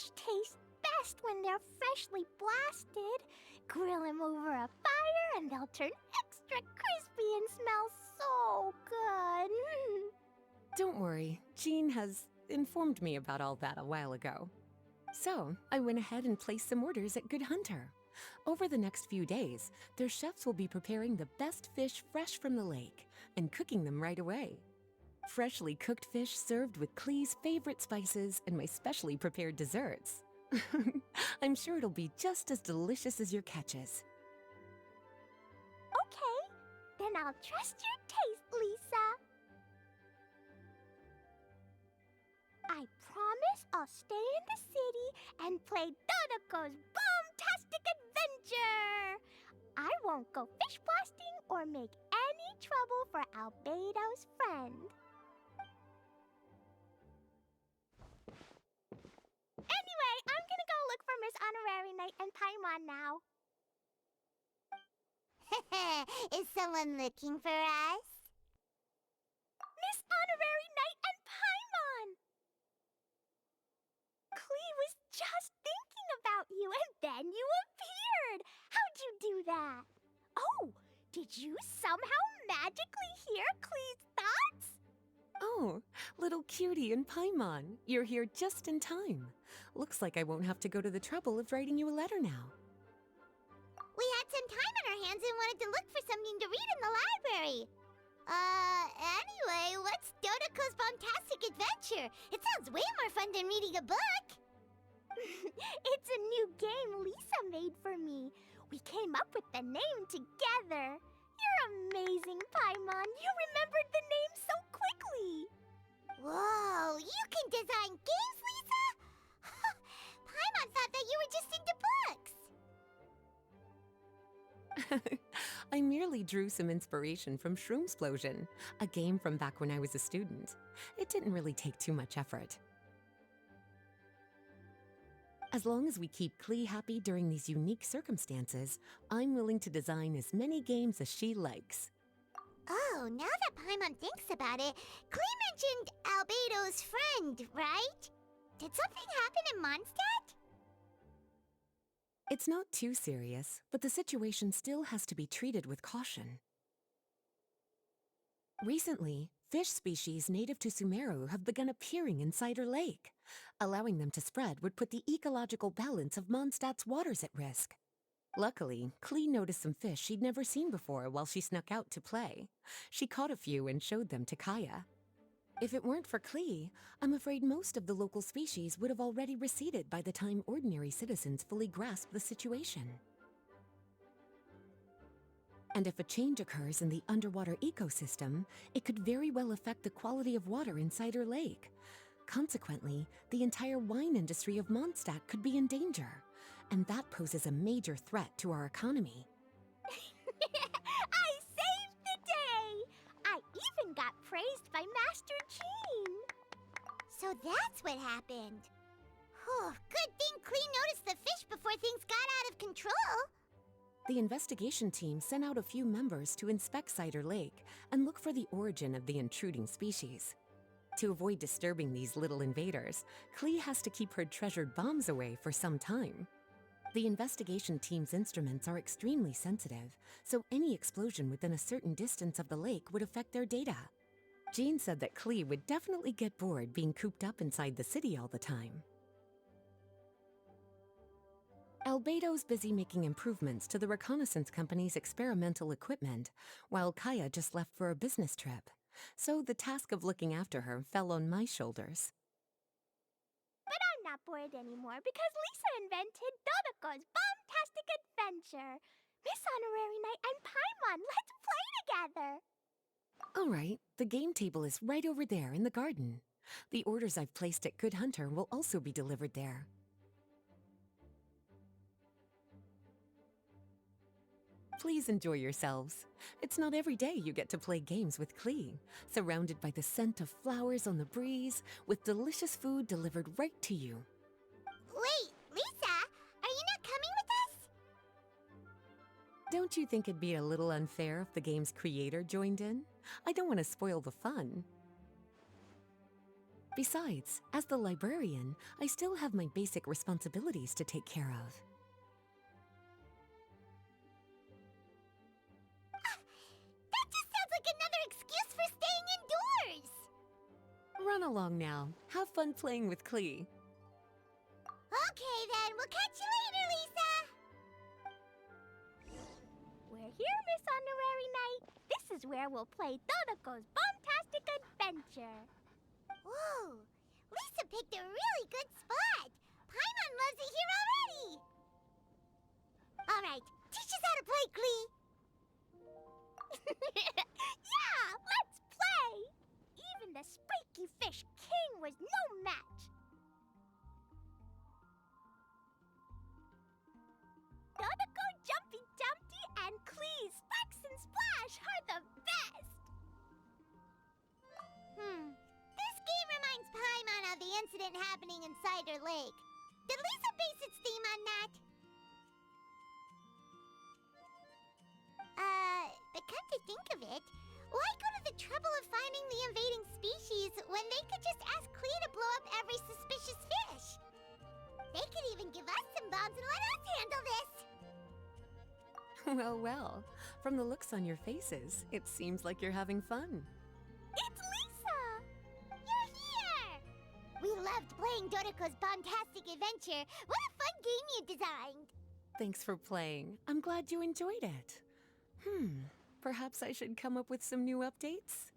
Fish taste best when they're freshly blasted. Grill them over a fire and they'll turn extra crispy and smell so good. Don't worry, Jean has informed me about all that a while ago. So, I went ahead and placed some orders at Good Hunter. Over the next few days, their chefs will be preparing the best fish fresh from the lake and cooking them right away. Freshly cooked fish served with Clee's favorite spices and my specially prepared desserts. I'm sure it'll be just as delicious as your catches. Okay, then I'll trust your taste, Lisa. I promise I'll stay in the city and play Dodoco's boom-tastic adventure. I won't go fish blasting or make any trouble for Albedo's friend. Anyway, I'm gonna go look for Miss Honorary Knight and Paimon now. Is someone looking for us? Miss Honorary Knight and Paimon! Clee was just thinking about you and then you appeared! How'd you do that? Oh, did you somehow magically hear Clee's thoughts? Oh, little cutie and Paimon, you're here just in time. Looks like I won't have to go to the trouble of writing you a letter now. We had some time on our hands and wanted to look for something to read in the library. Anyway, what's Dodoco's Bombastic Adventure? It sounds way more fun than reading a book. It's a new game Lisa made for me. We came up with the name together. You're amazing, Paimon. You remembered the name so quickly. Whoa, you can design games, Lisa? Paimon thought that you were just into books. I merely drew some inspiration from Shroomsplosion, a game from back when I was a student. It didn't really take too much effort. As long as we keep Clee happy during these unique circumstances, I'm willing to design as many games as she likes. Oh, now that Paimon thinks about it, Clee mentioned Albedo's friend, right? Did something happen in Mondstadt? It's not too serious, but the situation still has to be treated with caution. Recently, fish species native to Sumeru have begun appearing in Cider Lake. Allowing them to spread would put the ecological balance of Mondstadt's waters at risk. Luckily, Clee noticed some fish she'd never seen before while she snuck out to play. She caught a few and showed them to Kaya. If it weren't for Clee, I'm afraid most of the local species would have already receded by the time ordinary citizens fully grasp the situation. And if a change occurs in the underwater ecosystem, it could very well affect the quality of water in Cider Lake. Consequently, the entire wine industry of Mondstadt could be in danger, and that poses a major threat to our economy. I saved the day! I even got praised by Master Jean. So that's what happened. Whew, good thing Clee noticed the fish before things got out of control. The investigation team sent out a few members to inspect Cider Lake and look for the origin of the intruding species. To avoid disturbing these little invaders, Clee has to keep her treasured bombs away for some time. The investigation team's instruments are extremely sensitive, so any explosion within a certain distance of the lake would affect their data. Jean said that Clee would definitely get bored being cooped up inside the city all the time. Albedo's busy making improvements to the reconnaissance company's experimental equipment, while Kaya just left for a business trip. So the task of looking after her fell on my shoulders. But I'm not bored anymore because Lisa invented Dodoco's Bombastic Adventure. Miss Honorary Knight and Paimon, let's play together. All right, the game table is right over there in the garden. The orders I've placed at Good Hunter will also be delivered there. Please enjoy yourselves. It's not every day you get to play games with Clee, surrounded by the scent of flowers on the breeze, with delicious food delivered right to you. Wait, Lisa, are you not coming with us? Don't you think it'd be a little unfair if the game's creator joined in? I don't want to spoil the fun. Besides, as the librarian, I still have my basic responsibilities to take care of. That just sounds like another excuse for staying indoors! Run along now. Have fun playing with Klee. Okay then, we'll catch you later, Lisa! We're here, Miss Honorary Knight. This is where we'll play Dodoco's Bombtastic Adventure. Whoa! Lisa picked a really good spot! Paimon loves it here already! Alright, teach us how to play, Klee! Yeah, let's play! Even the spiky fish king was no match. Dodoco, Jumpy Dumpty, and Klee Sparks and Splash are the best! This game reminds Paimon of the incident happening in Cider Lake. Did Lisa base its theme on that? But come to think of it, why go to the trouble of finding the invading species when they could just ask Klee to blow up every suspicious fish? They could even give us some bombs and let us handle this! Well, well. From the looks on your faces, it seems like you're having fun. It's Lisa! You're here! We loved playing Dodoco's Bombtastic Adventure. What a fun game you designed! Thanks for playing. I'm glad you enjoyed it. Perhaps I should come up with some new updates?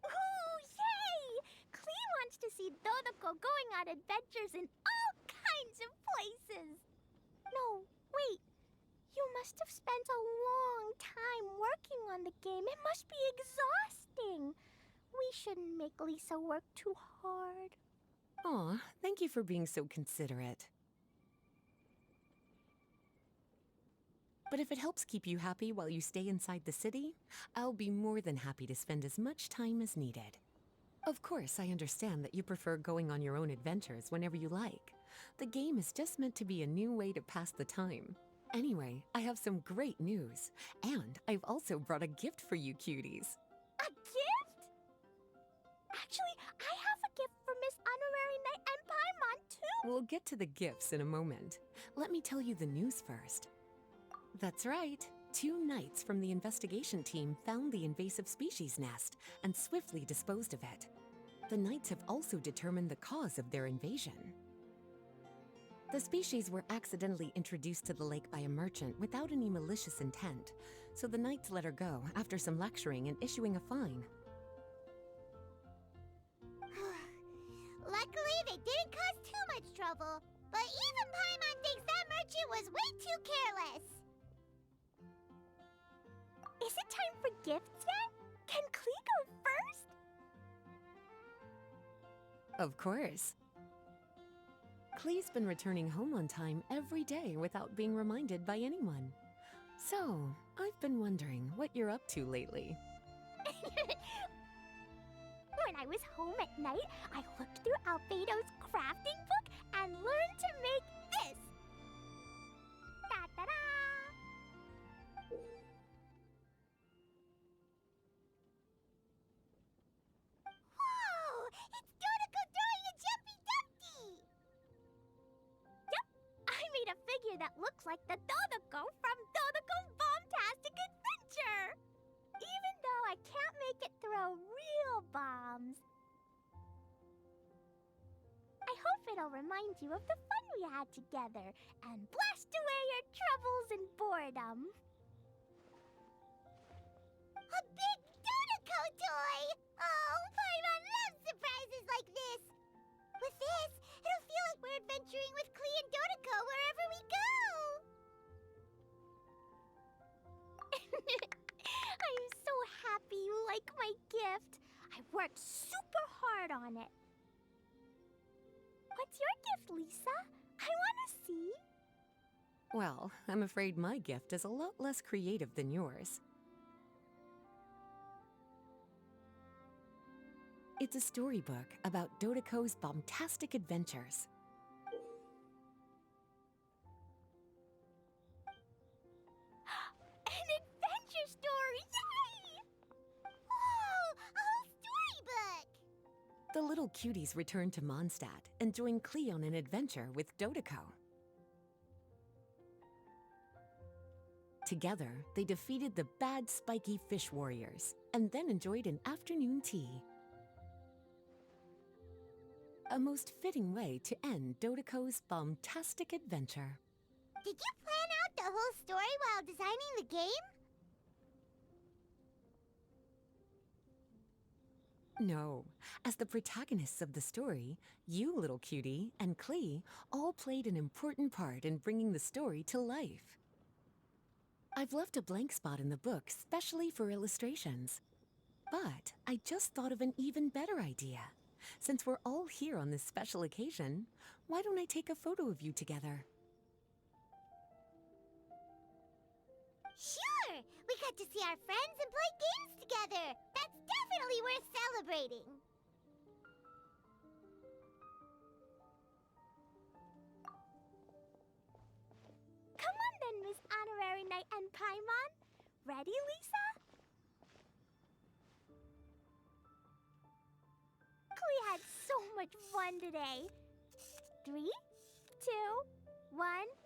Ooh, yay! Klee wants to see Dodoco going on adventures in all kinds of places. No, wait. You must have spent a long time working on the game. It must be exhausting. We shouldn't make Lisa work too hard. Aw, thank you for being so considerate. But if it helps keep you happy while you stay inside the city, I'll be more than happy to spend as much time as needed. Of course, I understand that you prefer going on your own adventures whenever you like. The game is just meant to be a new way to pass the time. Anyway, I have some great news. And I've also brought a gift for you cuties. A gift? Actually, I have a gift for Miss Honorary Knight and Paimon, too. We'll get to the gifts in a moment. Let me tell you the news first. That's right. 2 knights from the investigation team found the invasive species nest and swiftly disposed of it. The knights have also determined the cause of their invasion. The species were accidentally introduced to the lake by a merchant without any malicious intent, so the knights let her go after some lecturing and issuing a fine. Luckily, they didn't cause too much trouble. But even Paimon thinks that merchant was way too careless. Is it time for gifts yet? Can Klee go first? Of course. Klee's been returning home on time every day without being reminded by anyone. So, I've been wondering what you're up to lately. When I was home at night, I looked through Albedo's crafting book and learned to make this. Ta-da-da! Whoa! It's Dodoco throwing a Jumpy Dumpty! Yep, I made a figure that looks like the Dodoco from Dodoco's Bombtastic Adventure! Even though I can't make it throw real bombs. I hope it'll remind you of the fun we had together and blast away your troubles and boredom. A big Dodoco toy! Oh, Paimon loves surprises like this! With this, it'll feel like we're adventuring with Klee and Dodoco wherever we go! I'm so happy you like my gift. I worked super hard on it. What's your gift, Lisa? I want to see. Well, I'm afraid my gift is a lot less creative than yours. It's a storybook about Dodoco's Bombtastic Adventures. An adventure story! Yay! Whoa! A whole storybook! The little cuties returned to Mondstadt and joined Klee on an adventure with Dodoco. Together, they defeated the bad spiky fish warriors and then enjoyed an afternoon tea. A most fitting way to end Dodoco's bombastic adventure. Did you plan out the whole story while designing the game? No, as the protagonists of the story, you, little cutie, and Klee all played an important part in bringing the story to life. I've left a blank spot in the book specially for illustrations. But I just thought of an even better idea. Since we're all here on this special occasion, why don't I take a photo of you together? Sure! We got to see our friends and play games together! That's definitely worth celebrating! Come on then, Miss Honorary Knight and Paimon. Ready, Lisa? We had so much fun today. 3, 2, 1...